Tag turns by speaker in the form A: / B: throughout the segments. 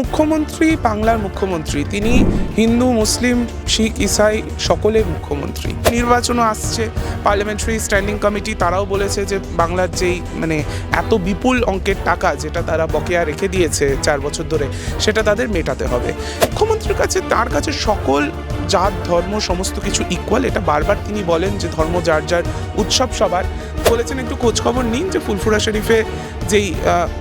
A: মুখ্যমন্ত্রী বাংলার মুখ্যমন্ত্রী, তিনি হিন্দু মুসলিম শিখ ইসাই সকলের মুখ্যমন্ত্রী। নির্বাচনও আসছে, পার্লামেন্টারি স্ট্যান্ডিং কমিটি তারাও বলেছে যে বাংলার যেই এত বিপুল অঙ্কের টাকা যেটা তারা বকেয়া রেখে দিয়েছে 4 বছর ধরে, সেটা তাদের মেটাতে হবে। মুখ্যমন্ত্রীর কাছে তার কাছে সকল জাত ধর্ম সমস্ত কিছু ইকুয়াল, এটা বারবার তিনি বলেন যে ধর্ম যার যার, উৎসব সবার। বলেছেন একটু খোঁজখবর নিন যে ফুলফুরা শরীফে যেই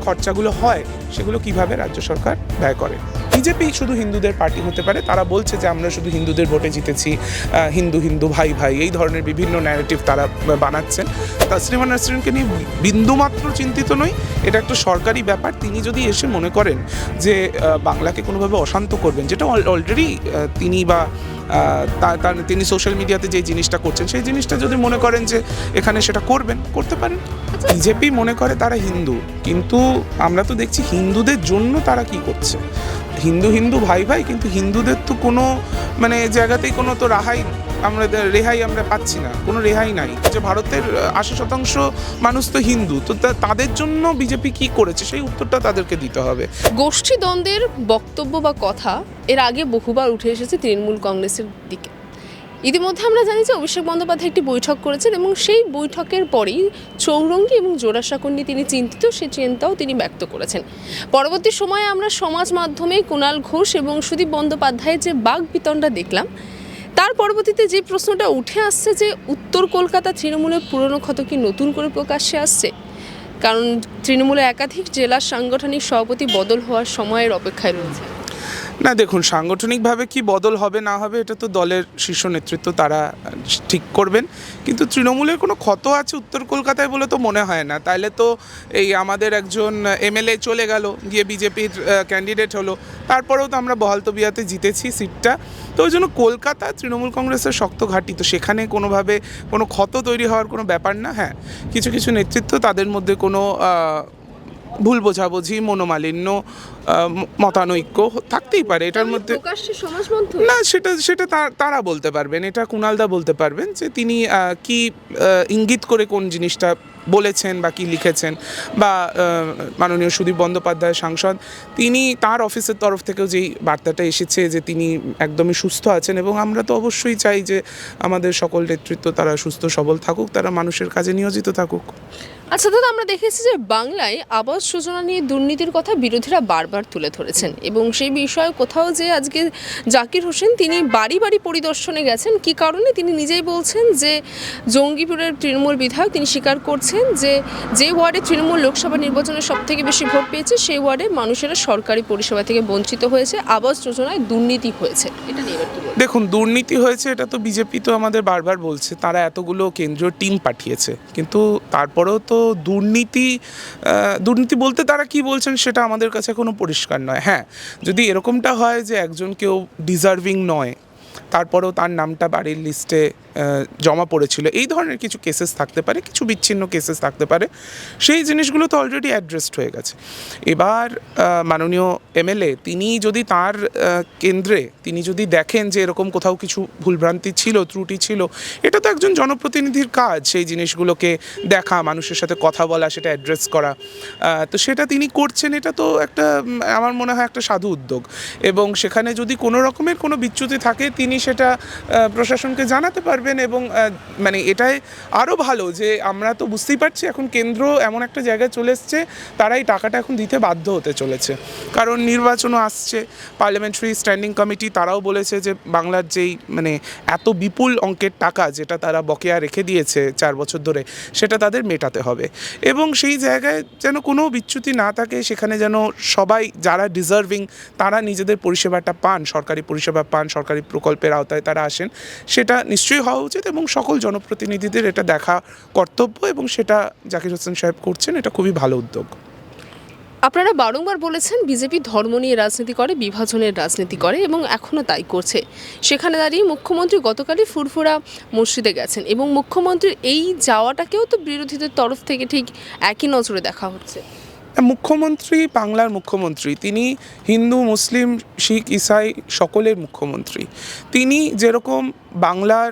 A: খরচাগুলো হয় সেগুলো কিভাবে রাজ্য সরকার ব্যয় করে। বিজেপি শুধু হিন্দুদের পার্টি হতে পারে, তারা বলছে যে আমরা শুধু হিন্দুদের ভোটে জিতেছি, হিন্দু হিন্দু ভাই ভাই, এই ধরনের বিভিন্ন ন্যারেটিভ তারা বানাচ্ছেন। তাসলিমা নাসরিনকে নিয়ে বিন্দুমাত্র চিন্তিত নই, এটা একটা সরকারি ব্যাপার। তিনি যদি এসে মনে করেন যে বাংলাকে কোনোভাবে অশান্ত করবেন, যেটা অলরেডি তিনি বা তিনি সোশ্যাল মিডিয়াতে যে জিনিসটা করছেন সেই জিনিসটা যদি মনে করেন যে এখানে সেটা করতে পারেন। বিজেপি মনে করে তারা হিন্দু, কিন্তু আমরা তো দেখছি হিন্দুদের জন্য তারা কি করছে। হিন্দু হিন্দু ভাই ভাই, কিন্তু হিন্দুদের তো কোনো জায়গাতেই কোনো তো রেহাই আমরা পাচ্ছি না, কোনো রেহাই নাই। যে ভারতের 80% মানুষ তো হিন্দু, তো তাদের জন্য বিজেপি কি করেছে সেই উত্তরটা তাদেরকে দিতে হবে।
B: গোষ্ঠী দ্বন্দ্বের বক্তব্য বা কথা এর আগে বহুবার উঠে এসেছে তৃণমূল কংগ্রেসের দিকে। ইতিমধ্যে আমরা জানি যে অভিষেক বন্দ্যোপাধ্যায় একটি বৈঠক করেছেন এবং সেই বৈঠকের পরেই চৌরঙ্গি এবং জোড়াসাঁকো নিয়ে তিনি চিন্তিত, সেই চিন্তাও তিনি ব্যক্ত করেছেন। পরবর্তী সময়ে আমরা সমাজ মাধ্যমে কুণাল ঘোষ এবং সুদীপ বন্দ্যোপাধ্যায়ের যে বাকবিতণ্ডা দেখলাম, তার পরবর্তীতে যে প্রশ্নটা উঠে আসছে যে উত্তর কলকাতা তৃণমূলের পুরনো ক্ষত কি নতুন করে প্রকাশ্যে আসছে? কারণ তৃণমূলে একাধিক জেলার সাংগঠনিক সভাপতি বদল হওয়ার সময়ের অপেক্ষায় রয়েছে।
A: না দেখুন, সাংগঠনিকভাবে কি বদল হবে না হবে এটা তো দলের শীর্ষ নেতৃত্ব তারা ঠিক করবেন, কিন্তু তৃণমূলের কোনো ক্ষত আছে উত্তর কলকাতায় বলে তো মনে হয় না। তাইলে তো এই আমাদের একজন এমএলএ চলে গেল, গিয়ে বিজেপির ক্যান্ডিডেট হলো, তারপরেও তো আমরা বহালতবিয়াতে জিতেছি সিটটা। তো ওই জন্য কলকাতা তৃণমূল কংগ্রেসের শক্ত ঘাঁটি, তো সেখানে কোনোভাবে কোনো ক্ষত তৈরি হওয়ার কোনো ব্যাপার না। হ্যাঁ, কিছু কিছু নেতৃত্ব তাদের মধ্যে কোনো ভুল বোঝাবুঝি, মনোমালিন্য, মতানৈক্য থাকতেই পারে এটার মধ্যে। না, সেটা তারা বলতে পারবেন, এটা কুণালদা বলতে পারবেন যে তিনি কি ইঙ্গিত করে কোন জিনিসটা বলেছেন বা কি লিখেছেন, বা মাননীয় সুদীপ বন্দ্যোপাধ্যায় সাংসদ, তিনি তার অফিসের তরফ থেকেও যেই বার্তাটা এসেছে যে তিনি একদমই সুস্থ আছেন, এবং আমরা তো অবশ্যই চাই যে আমাদের সকল নেতৃত্ব তারা সুস্থ সবল থাকুক, তারা মানুষের কাজে নিয়োজিত থাকুক।
B: আচ্ছা দাদা, আমরা দেখেছি যে বাংলায় আবাস যোজনা নিয়ে দুর্নীতির কথা বিরোধীরা বারবার তুলে ধরেছেন, এবং সেই বিষয়ে কোথাও যে আজকে জাকির হোসেন তিনি বাড়ি বাড়ি পরিদর্শনে গেছেন, কি কারণে তিনি নিজেই বলছেন যে জঙ্গিপুরের তৃণমূল বিধায়ক তিনি স্বীকার করছেন যে ওয়ার্ডে তৃণমূল লোকসভা নির্বাচনে সবথেকে বেশি ভোট পেয়েছে সেই ওয়ার্ডে মানুষেরা সরকারি পরিষেবা থেকে বঞ্চিত হয়েছে, আবাস যোজনায় দুর্নীতি হয়েছে। এটা নিয়ে
A: দেখুন, দুর্নীতি হয়েছে এটা তো বিজেপি তো আমাদের বারবার বলছে, তারা এতগুলো কেন্দ্রীয় টিম পাঠিয়েছে, কিন্তু তারপরেও তো দুর্নীতি বলতে তারা কি বলছেন সেটা আমাদের কাছে কোনো পরিষ্কার নয়। হ্যাঁ, যদি এরকমটা হয় যে একজন কেউ ডিজার্ভিং নয়, তারপরেও তার নামটা বাড়ির লিস্টে জমা পড়েছিল, এই ধরনের কিছু কেসেস থাকতে পারে, কিছু বিচ্ছিন্ন কেসেস থাকতে পারে, সেই জিনিসগুলো তো অলরেডি অ্যাড্রেসড হয়ে গেছে। এবার মাননীয় এমএলএ তিনি যদি তার কেন্দ্রে তিনি যদি দেখেন যে এরকম কোথাও কিছু ভুলভ্রান্তি ছিল, ত্রুটি ছিল, এটা তো একজন জনপ্রতিনিধির কাজ সেই জিনিসগুলোকে দেখা, মানুষের সাথে কথা বলা, সেটা অ্যাড্রেস করা। তো সেটা তিনি করছেন, এটা তো একটা আমার মনে হয় একটা সাধু উদ্যোগ, এবং সেখানে যদি কোনো রকমের কোনো বিচ্যুতি থাকে তিনি সেটা প্রশাসনকে জানাতে পারবেন। এবং এটাই আরও ভালো যে আমরা তো বুঝতেই পারছি এখন কেন্দ্র এমন একটা জায়গায় চলে এসছে, তারা এই টাকাটা এখন দিতে বাধ্য হতে চলেছে, কারণ নির্বাচনও আসছে। পার্লামেন্টারি স্ট্যান্ডিং কমিটি তারাও বলেছে যে বাংলার যেই এত বিপুল অঙ্কের টাকা যেটা তারা বকেয়া রেখে দিয়েছে 4 বছর ধরে, সেটা তাদের মেটাতে হবে, এবং সেই জায়গায় যেন কোনো বিচ্যুতি না থাকে, সেখানে যেন সবাই যারা ডিজার্ভিং তারা নিজেদের পরিষেবাটা পান, সরকারি পরিষেবা পান, সরকারি প্রকল্পের আওতায় তারা আসেন, সেটা নিশ্চয়ই হওয়া উচিত, এবং সকল জনপ্রতিনিধিদের এটা দেখা কর্তব্য, এবং সেটা জাকির হোসেন সাহেব করছেন, এটা খুবই ভালো উদ্যোগ।
B: আপনারা বারংবার বলেছেন বিজেপি ধর্ম নিয়ে রাজনীতি করে, বিভাজনের রাজনীতি করে, এবং এখনও তাই করছে। সেখানে দাঁড়িয়ে মুখ্যমন্ত্রী গতকালই ফুরফুরা মসজিদে গেছেন, এবং মুখ্যমন্ত্রীর এই যাওয়াটাকেও তো বিরোধীদের তরফ থেকে ঠিক একই নজরে দেখা হচ্ছে।
A: মুখ্যমন্ত্রী বাংলার মুখ্যমন্ত্রী, তিনি হিন্দু মুসলিম শিখ ইসাই সকলের মুখ্যমন্ত্রী। তিনি যেরকম বাংলার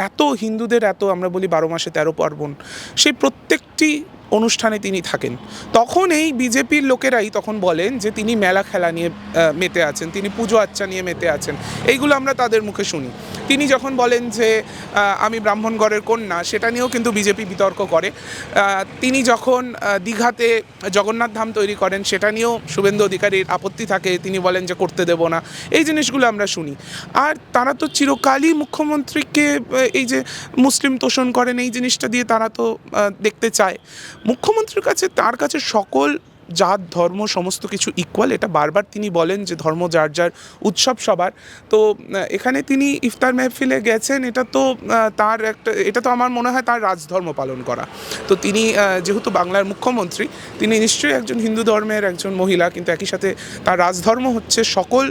A: এত হিন্দুদের আমরা বলি 12 মাসে 13 পার্বণ, সেই প্রত্যেকটি অনুষ্ঠানে তিনি থাকেন, তখন এই বিজেপির লোকেরাই তখন বলেন যে তিনি মেলা খেলা নিয়ে মেতে আছেন, তিনি পুজো আচ্চা নিয়ে মেতে আছেন। এইগুলো আমরা তাদের মুখে শুনি। তিনি যখন বলেন যে আমি ব্রাহ্মণগড়ের কন্যা, সেটা নিয়েও কিন্তু বিজেপি বিতর্ক করে। তিনি যখন দীঘাতে জগন্নাথ ধাম তৈরি করেন, সেটা নিয়েও শুভেন্দু অধিকারীর আপত্তি থাকে, তিনি বলেন যে করতে দেব না। এই জিনিসগুলো আমরা শুনি। আর তারা তো চিরকালই মুখ্যমন্ত্রীকে এই যে মুসলিম তোষণ করেন, এই জিনিসটা দিয়ে তারা তো দেখতে চায়। মুখ্যমন্ত্রীর কাছে, তার কাছে সকল জাত ধর্ম সমস্ত কিছু ইকুয়াল, এটা বারবার তিনি বলেন যে ধর্ম যার যার, উৎসব সবার। তো এখানে তিনি ইফতার মেহফিলে গেছেন, এটা তো তার একটা, এটা তো আমার মনে হয় তার রাজধর্ম পালন করা। তো তিনি যেহেতু বাংলার মুখ্যমন্ত্রী, তিনি নিশ্চয়ই একজন হিন্দু ধর্মের একজন মহিলা, কিন্তু একই সাথে তার রাজধর্ম হচ্ছে সকল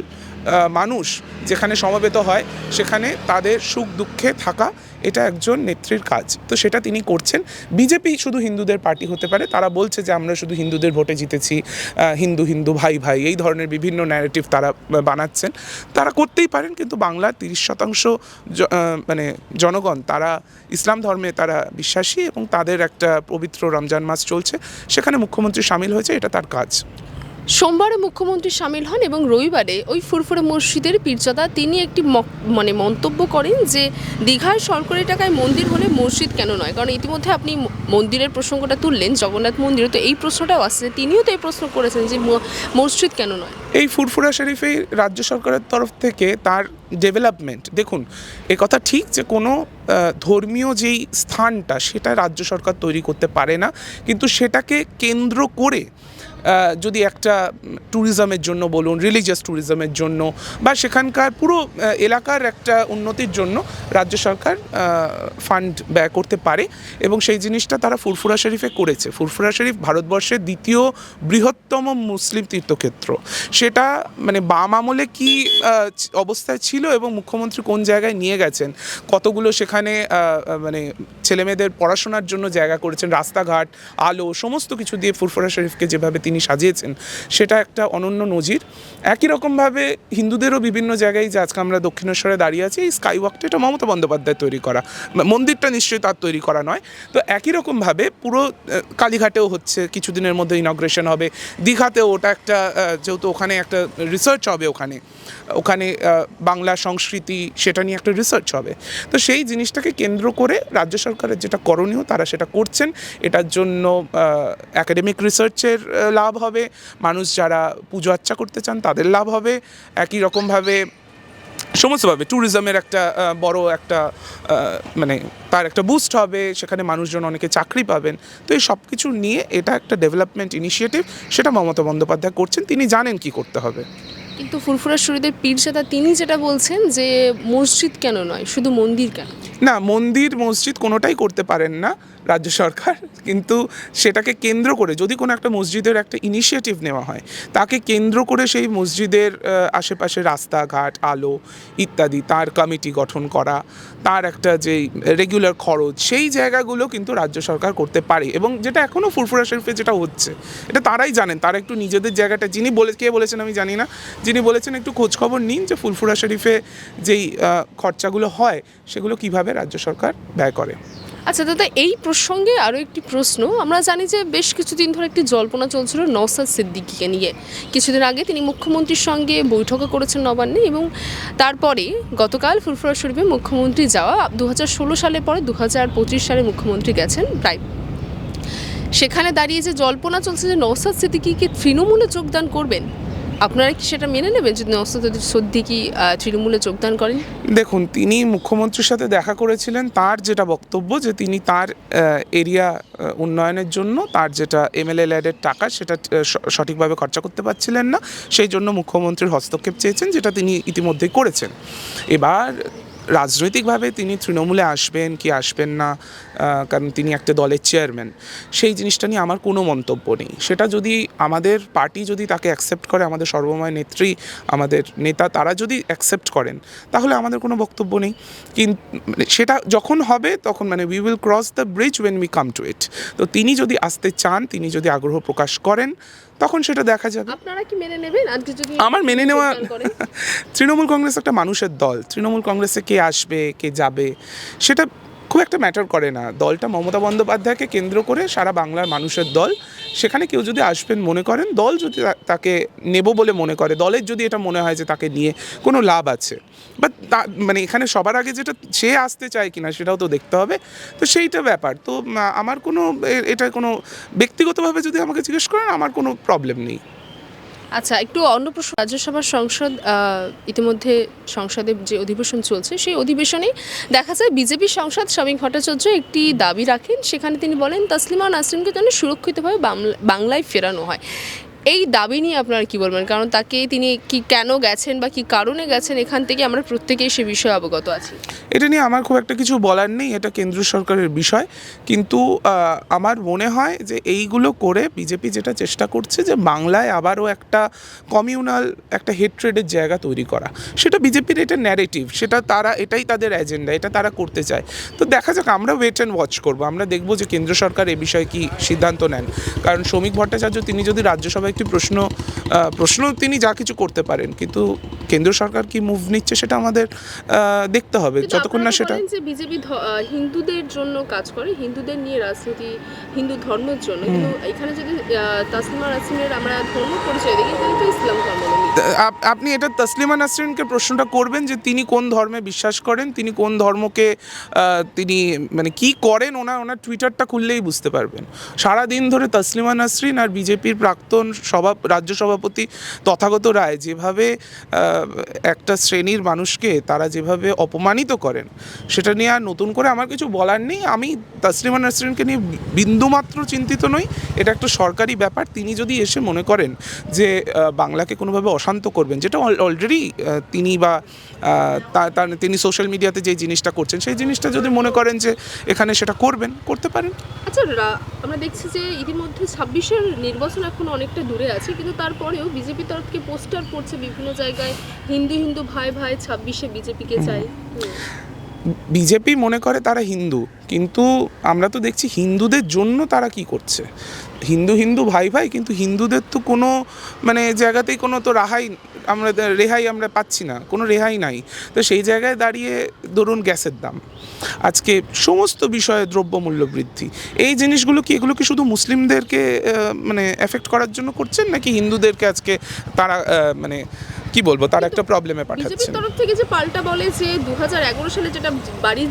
A: মানুষ যেখানে সমবেত হয় সেখানে তাদের সুখ দুঃখে থাকা, এটা একজন নেত্রীর কাজ। তো সেটা তিনি করছেন। বিজেপি শুধু হিন্দুদের পার্টি হতে পারে, তারা বলছে যে আমরা শুধু হিন্দুদের ভোটে জিতেছি, হিন্দু হিন্দু ভাই ভাই, এই ধরনের বিভিন্ন ন্যারেটিভ তারা বানাচ্ছেন। তারা করতেই পারেন, কিন্তু বাংলার 30% মানে জনগণ তারা ইসলাম ধর্মে তারা বিশ্বাসী, এবং তাদের একটা পবিত্র রমজান মাস চলছে, সেখানে মুখ্যমন্ত্রী সামিল হয়েছে, এটা তার কাজ।
B: সোমবারে মুখ্যমন্ত্রী সামিল হন এবং রবিবারে ওই ফুরফুরে মসজিদের পীরজাদা তিনি একটি মন্তব্য করেন যে দীঘায় সরকারি টাকায় মন্দির হলে মসজিদ কেন নয়। কারণ ইতিমধ্যে আপনি মন্দিরের প্রসঙ্গটা তুললেন, জগন্নাথ মন্দিরে, তো এই প্রশ্নটাও আসছে, তিনিও তো এই প্রশ্ন করেছেন যে মসজিদ কেন নয়।
A: এই ফুরফুরা শরীফে রাজ্য সরকারের তরফ থেকে তার ডেভেলপমেন্ট, দেখুন এ কথা ঠিক যে কোনো ধর্মীয় যেই স্থানটা সেটা রাজ্য সরকার তৈরি করতে পারে না, কিন্তু সেটাকে কেন্দ্র করে যদি একটা ট্যুরিজমের জন্য বলুন, রিলিজিয়াস ট্যুরিজমের জন্য, বা সেখানকার পুরো এলাকার একটা উন্নতির জন্য রাজ্য সরকার ফান্ড ব্যয় করতে পারে, এবং সেই জিনিসটা তারা ফুরফুরা শরীফে করেছে। ফুরফুরা শরীফ ভারতবর্ষের দ্বিতীয় বৃহত্তম মুসলিম তীর্থক্ষেত্র। সেটা মানে বাম আমলে কী অবস্থায় ছিল এবং মুখ্যমন্ত্রী কোন জায়গায় নিয়ে গেছেন, কতগুলো সেখানে মানে ছেলেমেয়েদের পড়াশোনার জন্য জায়গা করেছেন, রাস্তাঘাট, আলো, সমস্ত কিছু দিয়ে ফুরফুরা শরীফকে যেভাবে তিনি সাজিয়েছেন, সেটা একটা অনন্য নজির। একই রকমভাবে হিন্দুদেরও বিভিন্ন জায়গায়, যে আজকে আমরা দক্ষিণেশ্বরে দাঁড়িয়ে আছি, এই স্কাই ওয়াকটা এটা মমতা বন্দ্যোপাধ্যায় তৈরি করা, মন্দিরটা নিশ্চয়ই তার তৈরি করা নয়। তো একই রকমভাবে পুরো কালীঘাটেও হচ্ছে, কিছুদিনের মধ্যে ইনগ্রেশন হবে, দীঘাতেও ওটা একটা, যেহেতু ওখানে একটা রিসার্চ হবে, ওখানে বাংলা সংস্কৃতি সেটা নিয়ে একটা রিসার্চ হবে। তো সেই জিনিসটাকে কেন্দ্র করে রাজ্য সরকারের যেটা করণীয় তারা সেটা করছেন। এটার জন্য অ্যাকাডেমিক রিসার্চের লাভ হবে, মানুষ যারা পুজো আচ্চা করতে চান তাদের লাভ হবে, একই রকমভাবে সমস্তভাবে ট্যুরিজমের একটা বড় একটা মানে তার একটা বুস্ট হবে, সেখানে মানুষজন অনেকে চাকরি পাবেন। তো এই সব কিছু নিয়ে এটা একটা ডেভেলপমেন্ট ইনিশিয়েটিভ, সেটা মমতা বন্দ্যোপাধ্যায় করছেন, তিনি জানেন কি করতে হবে।
B: কিন্তু ফুরফুরা শরীফের পীরজাদা তিনি যেটা বলছেন যে মসজিদ কেন নয়, শুধু মন্দির কেন?
A: না, মন্দির মসজিদ কোনোটাই করতে পারেন না রাজ্য সরকার, কিন্তু সেটাকে কেন্দ্র করে যদি কোনো একটা মসজিদের একটা ইনিশিয়েটিভ নেওয়া হয়, তাকে কেন্দ্র করে সেই মসজিদের আশেপাশে রাস্তাঘাট, আলো ইত্যাদি, তার কমিটি গঠন করা, তার একটা যেই রেগুলার খরচ, সেই জায়গাগুলো কিন্তু রাজ্য সরকার করতে পারে। এবং যেটা এখনও ফুরফুরা শরীফে যেটা হচ্ছে, এটা তারাই জানেন, তারা একটু নিজেদের জায়গাটা, কে বলেছেন আমি জানি না, যিনি বলেছেন একটু খোঁজখবর নিন যে ফুরফুরা শরীফে যেই খরচাগুলো হয় সেগুলো কিভাবে রাজ্য সরকার ব্যয় করে।
B: আচ্ছা দাদা, এই প্রসঙ্গে আরও একটি প্রশ্ন। আমরা জানি যে বেশ কিছুদিন ধরে একটি জল্পনা চলছিল নওশাদ সিদ্দিকীকে নিয়ে। কিছুদিন আগে তিনি মুখ্যমন্ত্রীর সঙ্গে বৈঠকও করেছেন নবান্নে, এবং তারপরে গতকাল ফুরফুরা শরীফে মুখ্যমন্ত্রী যাওয়া 2016 সালের পরে 2025 সালে মুখ্যমন্ত্রী গেছেন প্রায়। সেখানে দাঁড়িয়ে যে জল্পনা চলছে যে নওশাদ সিদ্দিকীকে তৃণমূলে যোগদান করবেন, আপনারা কি সেটা মেনে নেবেন যদি নওশাদ সিদ্দিকী তৃণমূলে যোগদান করেন?
A: দেখুন, তিনি মুখ্যমন্ত্রীর সাথে দেখা করেছিলেন, তার যেটা বক্তব্য যে তিনি তার এরিয়া উন্নয়নের জন্য তার যেটা এমএলএ ল্যাডের টাকা সেটা সঠিকভাবে খরচা করতে পারছিলেন না, সেই জন্য মুখ্যমন্ত্রীর হস্তক্ষেপ চেয়েছেন, যেটা তিনি ইতিমধ্যেই করেছেন। এবার রাজনৈতিকভাবে তিনি তৃণমূলে আসবেন কি আসবেন না, কারণ তিনি একটা দলের চেয়ারম্যান, সেই জিনিসটা নিয়ে আমার কোনো মন্তব্য নেই। সেটা যদি আমাদের পার্টি যদি তাকে অ্যাকসেপ্ট করে, আমাদের সর্বময় নেত্রী, আমাদের নেতা, তারা যদি অ্যাকসেপ্ট করেন, তাহলে আমাদের কোনো বক্তব্য নেই। কিন্তু সেটা যখন হবে তখন মানে we will cross the bridge when we come to it. তো তিনি যদি আসতে চান, তিনি যদি আগ্রহ প্রকাশ করেন, তখন সেটা দেখা যাবে।
B: আপনারা কি মেনে নেবেন? আজকে যদি
A: আমার মেনে নেওয়া, তৃণমূল কংগ্রেস একটা মানুষের দল, তৃণমূল কংগ্রেসে কে আসবে কে যাবে সেটা খুব একটা ম্যাটার করে না। দলটা মমতা বন্দ্যোপাধ্যায়কে কেন্দ্র করে সারা বাংলার মানুষের দল। সেখানে কেউ যদি আসবেন মনে করেন, দল যদি তাকে নেব বলে মনে করে, দলের যদি এটা মনে হয় যে তাকে নিয়ে কোনো লাভ আছে, বাট মানে এখানে সবার আগে যেটা সে আসতে চায় কিনা সেটাও তো দেখতে হবে। তো সেইটা ব্যাপার। তো আমার কোনো এটা কোনো ব্যক্তিগতভাবে যদি আমাকে জিজ্ঞেস করেন, আমার কোনো প্রবলেম নেই।
B: আচ্ছা, একটু অন্য প্রশ্ন। রাজ্যসভার সংসদ ইতিমধ্যে সংসদের যে অধিবেশন চলছে, সেই অধিবেশনে দেখা যায় বিজেপি সাংসদ শ্রমিক ভট্টাচার্য একটি দাবি রাখেন। সেখানে তিনি বলেন তাসলিমা নাসরিনকে যেন সুরক্ষিতভাবে বাংলায় ফেরানো হয়। এই দাবি নিয়ে আপনারা কি বলবেন? কারণ তাকে তিনি কি কেন গেছেন বা কি কারণে গেছেন, এখান থেকে আমরা প্রত্যেকেই সে বিষয়ে অবগত আছি।
A: এটা নিয়ে আমার খুব একটা কিছু বলার নেই, এটা কেন্দ্র সরকারের বিষয়। কিন্তু আমার মনে হয় যে এইগুলো করে বিজেপি যেটা চেষ্টা করছে যে বাংলায় আবারও একটা কমিউনাল একটা হেট্রেডের জায়গা তৈরি করা, সেটা বিজেপির এটা ন্যারেটিভ, সেটা তারা এটাই তাদের এজেন্ডা, এটা তারা করতে চায়। তো দেখা যাক, আমরা ওয়েট অ্যান্ড ওয়াচ করবো, আমরা দেখবো যে কেন্দ্র সরকার এ বিষয়ে কী সিদ্ধান্ত নেন। কারণ শ্রমিক ভট্টাচার্য তিনি যদি রাজ্যসভায় একটি প্রশ্ন তিনি যা কিছু করতে পারেন, কিন্তু কেন্দ্র সরকার কি মুভ নিচ্ছে সেটা আমাদের দেখতে হবে। যতক্ষণ না সেটা
B: বিজেপি হিন্দুদের জন্য কাজ করে, হিন্দুদের নিয়ে রাজনীতি, হিন্দু ধর্মের জন্য, কিন্তু এখানে যদি তাসলিমা নাসরিনের আমরা ধর্ম পরিচয় দেখি, তাহলে তো ইসলাম ধর্ম।
A: আপনি এটা তাসলিমা নাসরিনকে প্রশ্নটা করবেন যে তিনি কোন ধর্মে বিশ্বাস করেন, তিনি কোন ধর্মকে তিনি মানে কি করেন, ওনার টুইটারটা খুললেই বুঝতে পারবেন। সারাদিন ধরে তাসলিমা নাসরিন আর বিজেপির প্রাক্তন রাজ্য সভাপতি তথাগত রায় যেভাবে একটা শ্রেণীর মানুষকে তারা যেভাবে অপমানিত করেন, সেটা নিয়ে আর নতুন করে আমার কিছু বলার নেই। আমি তাসলিমা নাসরিনকে নিয়ে বিন্দুমাত্র চিন্তিত নই। এটা একটা সরকারি ব্যাপার। তিনি যদি এসে মনে করেন যে বাংলাকে কোনোভাবে অশান্ত করবেন, যেটা অলরেডি তিনি বা তিনি সোশ্যাল মিডিয়াতে যে জিনিসটা করছেন, সেই জিনিসটা যদি মনে করেন যে এখানে সেটা করতে পারেন।
B: আচ্ছা, আমরা দেখছি যে ইতিমধ্যে 26-এর নির্বাচন এখন অনেকটা দূরে আছে, কিন্তু তারপরেও বিজেপির তরফ থেকে পোস্টার পড়ছে বিভিন্ন জায়গায়, হিন্দু ভাই 26-এ বিজেপিকে চাই।
A: বিজেপি মনে করে তারা হিন্দু, কিন্তু আমরা তো দেখছি হিন্দুদের জন্য তারা কি করছে। হিন্দু ভাই, কিন্তু হিন্দুদের তো কোনো মানে জায়গাতেই কোনো তো রেহাই আমরা পাচ্ছি না, কোনো রেহাই নাই। তো সেই জায়গায় দাঁড়িয়ে ধরুন গ্যাসের দাম, আজকে সমস্ত বিষয়ে দ্রব্যমূল্য বৃদ্ধি, এই জিনিসগুলো কি এগুলো কি শুধু মুসলিমদেরকে মানে এফেক্ট করার জন্য করছেন, নাকি হিন্দুদেরকে আজকে তারা মানে কি বলবো, তার একটা প্রবলেমে পাঠাচ্ছে।
B: বিজেপির তরফ থেকে যে পাল্টা বলে যে 2011 সালে যেটা বাড়ির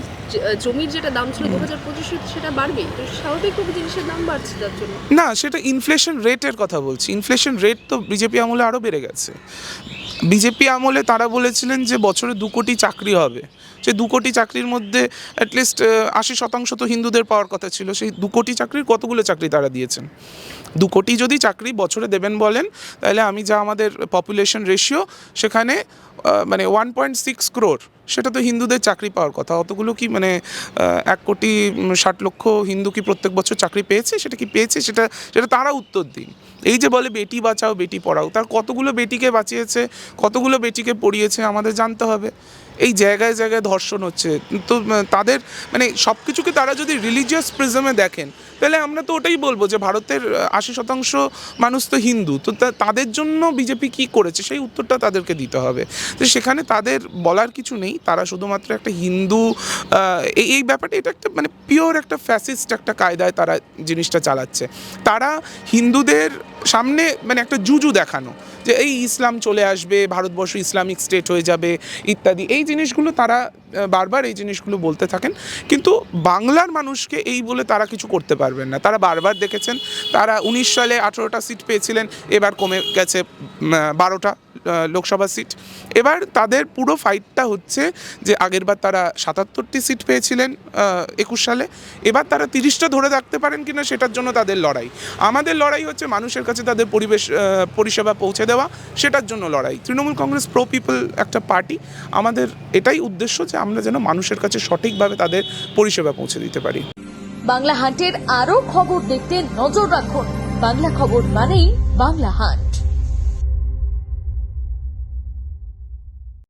B: জমির যেটা দাম ছিল 2025 সেটা বাড়বে, তো স্বাভাবিকভাবে জিনিসের দাম বাড়ছে যার জন্য।
A: না, সেটা ইনফ্লেশন রেটের কথা বলছি। ইনফ্লেশন রেট তো বিজেপি আমলে আরও বেড়ে গেছে। বিজেপি আমলে তারা বলেছিলেন যে বছরে 2 কোটি চাকরি হবে, সেই 2 কোটি চাকরির মধ্যে অ্যাটলিস্ট 80% তো হিন্দুদের পাওয়ার কথা ছিল। সেই 2 কোটি চাকরির কতগুলো চাকরি তারা দিয়েছেন? 2 কোটি যদি চাকরি বছরে দেবেন বলেন, তাহলে আমি যা আমাদের পপুলেশন রেশিও, সেখানে মানে 1.6 crore, সেটা তো হিন্দুদের চাকরি পাওয়ার কথা। অতগুলো কি মানে 1,60,00,000 হিন্দু কি প্রত্যেক বছর চাকরি পেয়েছে? সেটা কি পেয়েছে? সেটা তারা উত্তর দিন। এই যে বলে বেটি বাঁচাও বেটি পড়াও, তার কতগুলো বেটিকে বাঁচিয়েছে, কতগুলো বেটিকে পড়িয়েছে আমাদের জানতে হবে। এই জায়গায় ধর্ষণ হচ্ছে। তো তাদের মানে সব কিছুকে তারা যদি রিলিজিয়াস প্রিজমে দেখেন, তাহলে আমরা তো ওটাই বলবো যে ভারতের 80% মানুষ তো হিন্দু। তো তাদের জন্য বিজেপি কি করেছে সেই উত্তরটা তাদেরকে দিতে হবে। তো সেখানে তাদের বলার কিছু নেই, তারা শুধুমাত্র একটা হিন্দু এই ব্যাপারটা, এটা একটা মানে পিওর একটা ফ্যাসিস্ট একটা কায়দায় তারা জিনিসটা চালাচ্ছে। তারা হিন্দুদের সামনে মানে একটা জুজু দেখানো যে এই ইসলাম চলে আসবে, ভারতবর্ষ ইসলামিক স্টেট হয়ে যাবে ইত্যাদি, এই জিনিসগুলো তারা বারবার এই জিনিসগুলো বলতে থাকেন। কিন্তু বাংলার মানুষকে এই বলে তারা কিছু করতে পারবেন না। তারা বারবার দেখেছেন, তারা 19 সালে 18টা সিট পেয়েছিলেন, এবার কমে গেছে 12টা লোকসভা সিট। এবার তাদের পুরো ফাইটটা হচ্ছে যে আগেরবার তারা 77টি সিট পেয়েছিলেন 21 সালে, এবার তারা 30টা ধরে রাখতে পারেন কিনা সেটার জন্য তাদের লড়াই। আমাদের লড়াই হচ্ছে মানুষের কাছে তাদের পরিষেবা পৌঁছে দেওয়া, সেটার জন্য লড়াই। তৃণমূল কংগ্রেস প্রো পিপল একটা পার্টি, আমাদের এটাই উদ্দেশ্য যে আমরা যেন মানুষের কাছে সঠিকভাবে তাদের পরিষেবা পৌঁছে দিতে পারি।
C: বাংলা হান্টের আরও খবর দেখতে নজর রাখুন। বাংলা খবর মানেই বাংলা হান্ট।